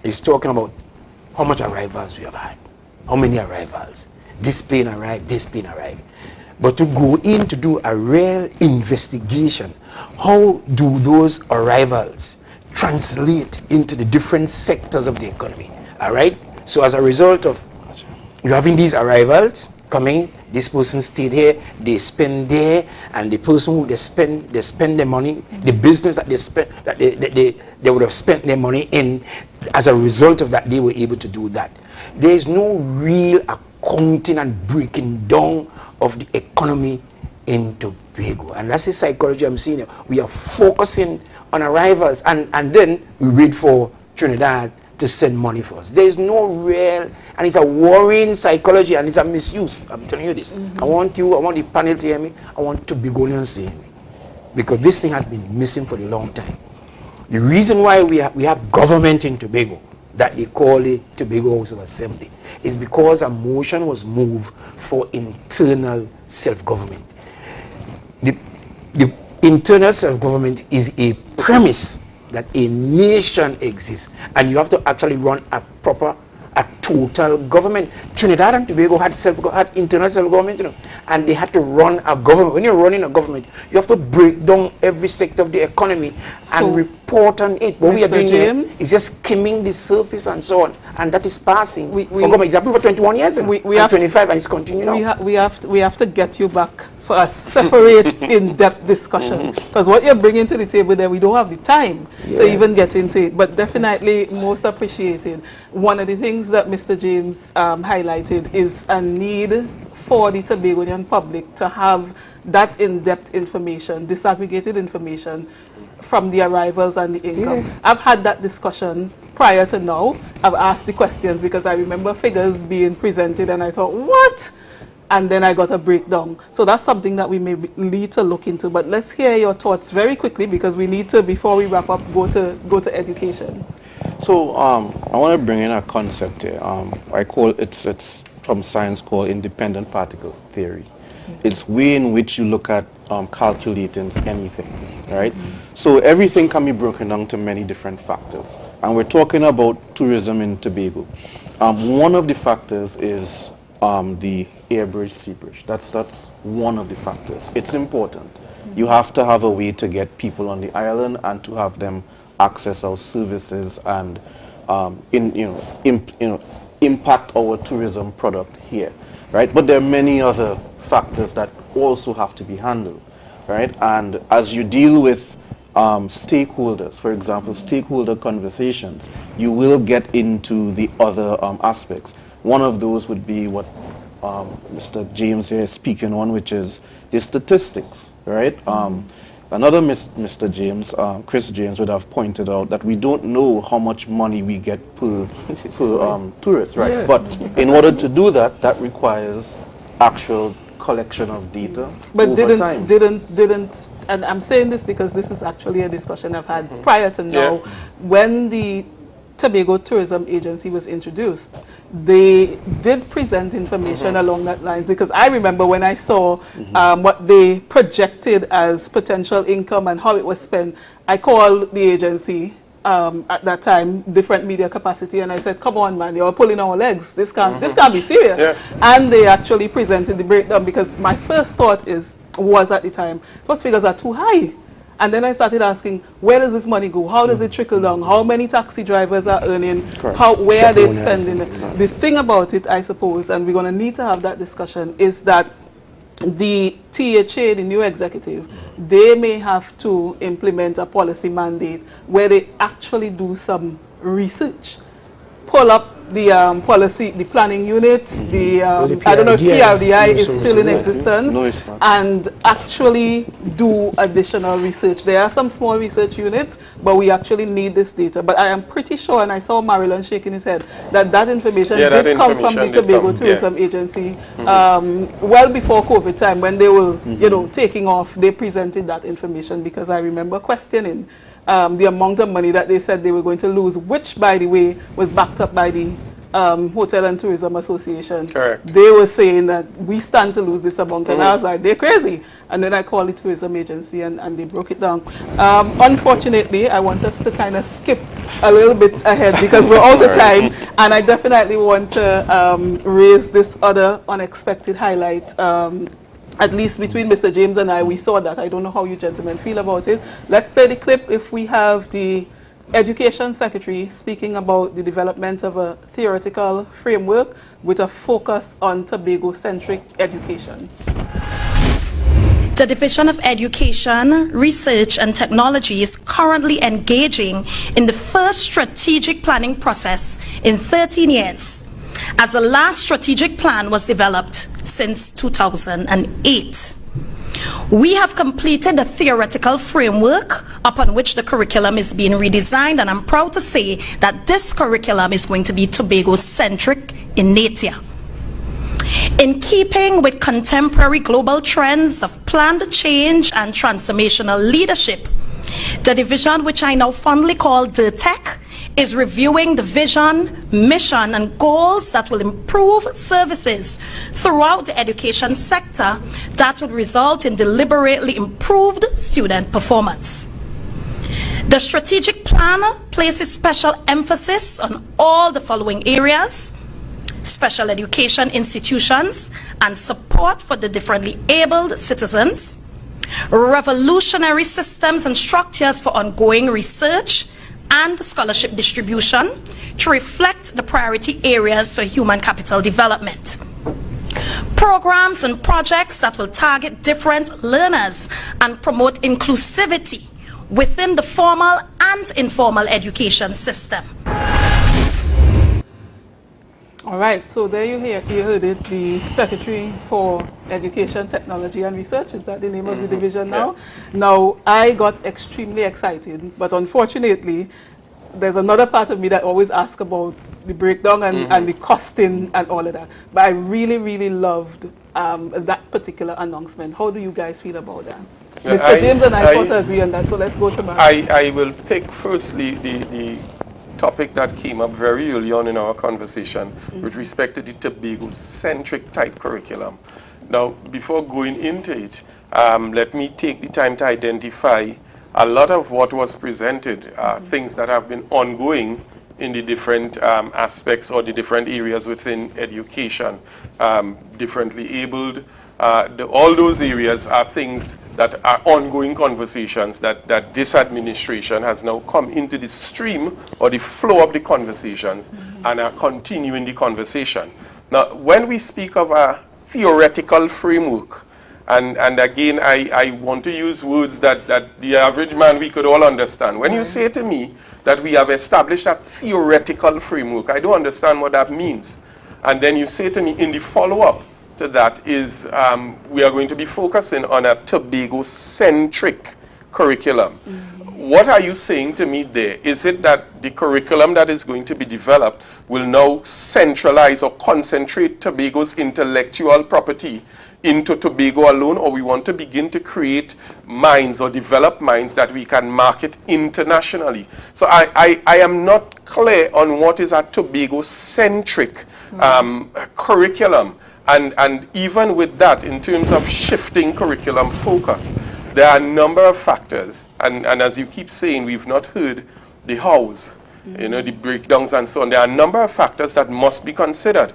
is talking about how much arrivals we have had, how many arrivals, this plane arrived, But to go in to do a real investigation, how do those arrivals translate into the different sectors of the economy? All right? So as a result of you having these arrivals coming, this person stayed here, they spend there, and the person who they spend their money, the business that they spend, that they would have spent their money in, as a result of that, they were able to do that. There is no real accounting and breaking down of the economy in Tobago, and that's the psychology I'm seeing. We are focusing on arrivals, and then we wait for Trinidad to send money for us. There is no real, and it's a worrying psychology, and it's a misuse. I'm telling you this. I want the panel to hear me. I want Tobagonians to hear me, because this thing has been missing for a long time. The reason why we have government in Tobago, that they call it Tobago House of Assembly, is because a motion was moved for internal self-government. The internal self-government is a premise that a nation exists, and you have to actually run a total government. Trinidad and Tobago had internal self-government, and they had to run a government. When you're running a government, you have to break down every sector of the economy and report on it. What we are doing here is just skimming the surface and so on, and that is passing. For government, it's happened for 21 years, we have 25, and it's continuing now. We have to get you back for a separate, in-depth discussion, because what you're bringing to the table there, we don't have the time to even get into it, but definitely most appreciated. One of the things that Mr. James highlighted is a need for the Tobagonian public to have that in-depth information, disaggregated information from the arrivals and the income. I've had that discussion prior to now. I've asked the questions because I remember figures being presented and I thought, what? And then I got a breakdown. So that's something that we may need to look into. But let's hear your thoughts very quickly, because we need to, before we wrap up, go to education. So I want to bring in a concept here. I call it's from science called independent particle theory. It's way in which you look at calculating anything, right? So everything can be broken down to many different factors. And we're talking about tourism in Tobago. One of the factors is the air bridge, sea bridge. That's one of the factors. It's important. You have to have a way to get people on the island and to have them access our services and impact our tourism product here, right? But there are many other factors that also have to be handled, right? And as you deal with stakeholders, for example, stakeholder conversations, you will get into the other aspects. One of those would be what Mr. James here is speaking on, which is the statistics, right? Another Mr. James, Chris James, would have pointed out that we don't know how much money we get per tourist, right? Yeah. But in order to do that, that requires actual collection of data. But over time. didn't, and I'm saying this because this is actually a discussion I've had prior to now. When the Tobago Tourism Agency was introduced, they did present information along that line, because I remember when I saw what they projected as potential income and how it was spent, I called the agency at that time, different media capacity, and I said, come on man, you're pulling our legs, this can't be serious. Yeah. And they actually presented the breakdown, because my first thought was at the time, those figures are too high. And then I started asking, where does this money go? How does it trickle down? How many taxi drivers are earning? Where are they spending? The thing about it, I suppose, and we're going to need to have that discussion, is that the THA, the new executive, they may have to implement a policy mandate where they actually do some research, pull up the policy, the planning units, the I don't know if PRDI is still in existence, and actually do additional research. There are some small research units, but we actually need this data. But I am pretty sure, and I saw Marilyn shaking his head, that information did come from the Tobago Tourism Agency well before COVID time, when they were taking off. They presented that information, because I remember questioning the amount of money that they said they were going to lose, which, by the way, was backed up by the Hotel and Tourism Association. Correct. They were saying that we stand to lose this amount, and I was like, they're crazy. And then I called the tourism agency, and they broke it down. Unfortunately, I want us to kind of skip a little bit ahead, because we're out of time, and I definitely want to raise this other unexpected highlight. At least between Mr. James and I, we saw that. I don't know how you gentlemen feel about it. Let's play the clip if we have the Education Secretary speaking about the development of a theoretical framework with a focus on Tobago-centric education. The Division of Education, Research and Technology is currently engaging in the first strategic planning process in 13 years, as the last strategic plan was developed since 2008. We have completed the theoretical framework upon which the curriculum is being redesigned, and I'm proud to say that this curriculum is going to be Tobago-centric in nature. In keeping with contemporary global trends of planned change and transformational leadership, the division, which I now fondly call DIRTEC, is reviewing the vision, mission, and goals that will improve services throughout the education sector that would result in deliberately improved student performance. The strategic plan places special emphasis on all the following areas: special education institutions and support for the differently abled citizens, revolutionary systems and structures for ongoing research and scholarship distribution to reflect the priority areas for human capital development. Programs and projects that will target different learners and promote inclusivity within the formal and informal education system. All right, so there you heard it, the Secretary for Education, Technology and Research. Is that the name of the division now? Now, I got extremely excited, but unfortunately, there's another part of me that always asks about the breakdown and the costing and all of that. But I really, really loved that particular announcement. How do you guys feel about that? Mr. James and I sort of agree on that, so let's go to Mark. I will pick firstly the topic that came up very early on in our conversation with respect to the Tobago-centric type curriculum. Now, before going into it, let me take the time to identify a lot of what was presented, things that have been ongoing in the different aspects or the different areas within education, differently abled. All those areas are things that are ongoing conversations that this administration has now come into the stream or the flow of the conversations and are continuing the conversation. Now, when we speak of a theoretical framework, and again, I want to use words that the average man, we could all understand. When you say to me that we have established a theoretical framework, I don't understand what that means. And then you say to me in the follow-up to that is we are going to be focusing on a Tobago-centric curriculum. What are you saying to me there? Is it that the curriculum that is going to be developed will now centralize or concentrate Tobago's intellectual property into Tobago alone, or we want to begin to create mines or develop mines that we can market internationally. So I am not clear on what is a Tobago-centric curriculum. And even with that, in terms of shifting curriculum focus, there are a number of factors. And as you keep saying, we've not heard the hows, the breakdowns and so on. There are a number of factors that must be considered.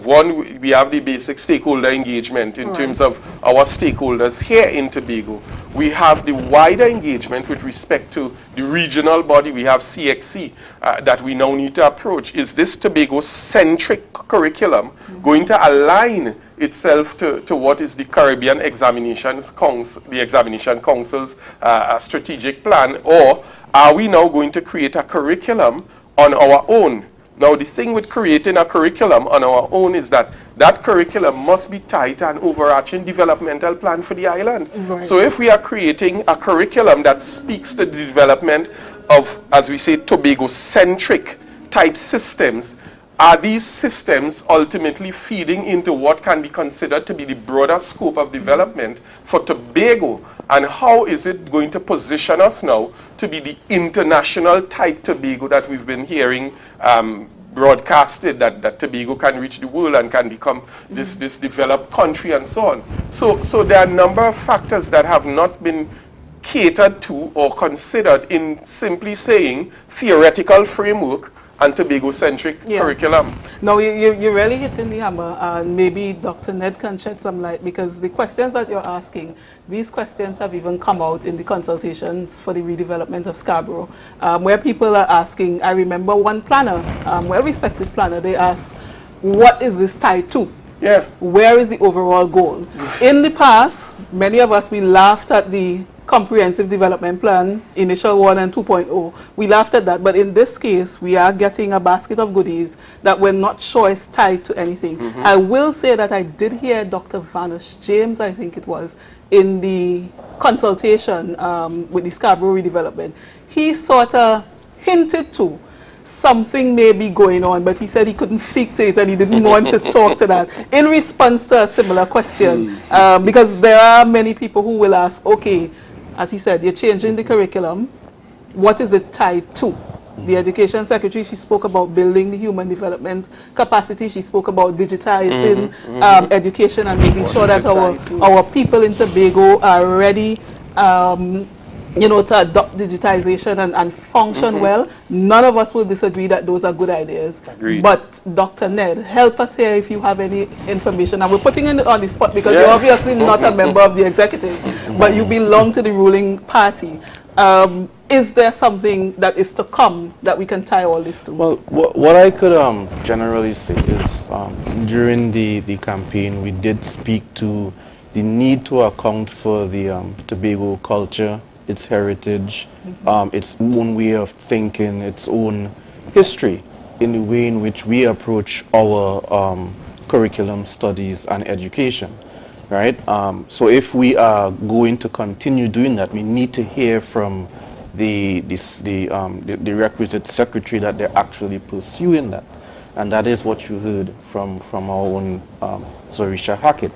One, we have the basic stakeholder engagement in terms of our stakeholders here in Tobago. We have the wider engagement with respect to the regional body. We have CXC that we now need to approach. Is this Tobago-centric curriculum going to align itself to what is the Caribbean Examinations Council, the Examination Council's strategic plan, or are we now going to create a curriculum on our own? Now, the thing with creating a curriculum on our own is that that curriculum must be tied to an overarching developmental plan for the island. Right. So if we are creating a curriculum that speaks to the development of, as we say, Tobago-centric type systems, are these systems ultimately feeding into what can be considered to be the broader scope of development for Tobago? And how is it going to position us now to be the international type Tobago that we've been hearing broadcasted, that Tobago can reach the world and can become this developed country and so on? So there are a number of factors that have not been catered to or considered in simply saying theoretical framework and Tobago-centric curriculum. Now, you're really hitting the hammer, and maybe Dr. Ned can shed some light, because the questions that you're asking, these questions have even come out in the consultations for the redevelopment of Scarborough, where people are asking. I remember one planner, well-respected planner, they asked, what is this tied to? Yeah. Where is the overall goal? In the past, many of us, we laughed at the Comprehensive Development Plan, Initial 1 and 2.0. We laughed at that, but in this case, we are getting a basket of goodies that we're not sure is tied to anything. I will say that I did hear Dr. Vanish James, I think it was, in the consultation with the Scarborough redevelopment. He sort of hinted to something may be going on, but he said he couldn't speak to it and he didn't want to talk to that in response to a similar question, because there are many people who will ask, okay, as he said, you're changing the curriculum, what is it tied to? The Education Secretary, she spoke about building the human development capacity, she spoke about digitizing education and making sure that our people in Tobago are ready to adopt digitization and function well. None of us will disagree that those are good ideas. Agreed. But Dr. Ned, help us here if you have any information. And we're putting it on the spot because you're obviously not a member of the executive, but you belong to the ruling party. Is there something that is to come that we can tie all this to? Well, what I could generally say is during the campaign, we did speak to the need to account for the Tobago culture, its heritage, its own way of thinking, its own history in the way in which we approach our curriculum, studies, and education, right? So if we are going to continue doing that, we need to hear from the requisite secretary that they're actually pursuing that. And that is what you heard from our own Zorisha Hackett.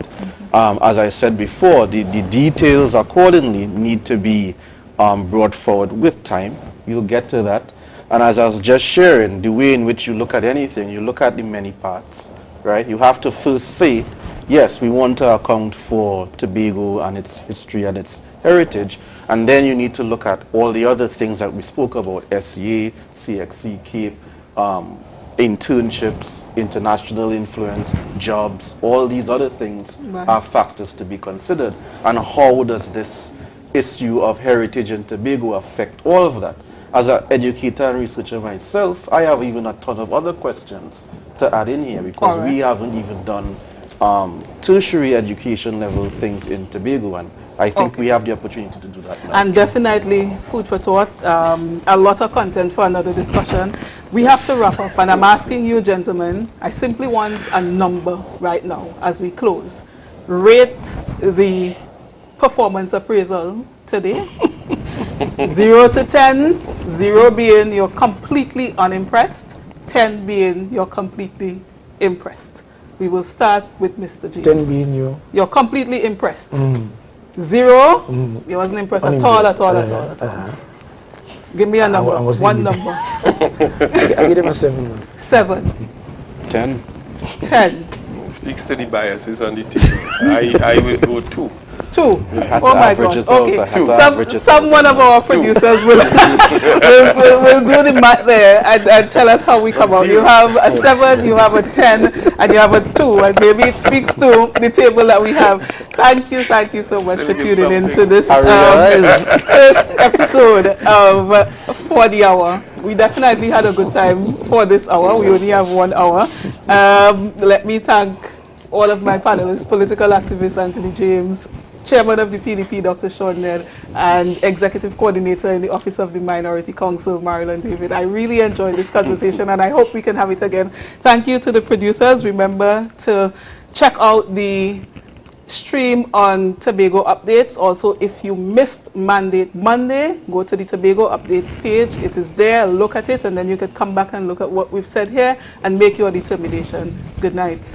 As I said before, the details accordingly need to be brought forward with time. You'll get to that. And as I was just sharing, the way in which you look at anything, you look at the many parts, right? You have to first say, yes, we want to account for Tobago and its history and its heritage. And then you need to look at all the other things that we spoke about, SCA, CXC, CAPE, internships, international influence, jobs, all these other things are factors to be considered. And how does this issue of heritage in Tobago affect all of that? As an educator and researcher myself, I have even a ton of other questions to add in here because we haven't even done tertiary education level things in Tobago, and I think we have the opportunity to do that now. And definitely food for thought, a lot of content for another discussion. We have to wrap up, and I'm asking you gentlemen, I simply want a number right now as we close. Rate the performance appraisal today. 0 to 10, 0 being you're completely unimpressed, 10 being you're completely impressed. We will start with Mr. James. 10 being you. You're completely impressed. 0, you wasn't impressed at all, at all, at all, at all. Give me a number, one number. I give him a 7. 7. 10. 10. Speaks to the biases on the table. I will go 2. 2. Oh my gosh. Okay. One of our producers will do the math there and tell us how we come out. You have a 7, you have a 10, and you have a 2, and maybe it speaks to the table that we have. Thank you so much for tuning in to this first episode of For the Hour. We definitely had a good time for this hour. We only have 1 hour. Let me thank all of my panelists, political activist Anthony James, Chairman of the PDP, Dr. Sean Ned, and Executive Coordinator in the Office of the Minority Council, Marilyn David. I really enjoyed this conversation, and I hope we can have it again. Thank you to the producers. Remember to check out the stream on Tobago Updates. Also, if you missed Mandate Monday, go to the Tobago Updates page. It is there. Look at it, and then you can come back and look at what we've said here and make your determination. Good night.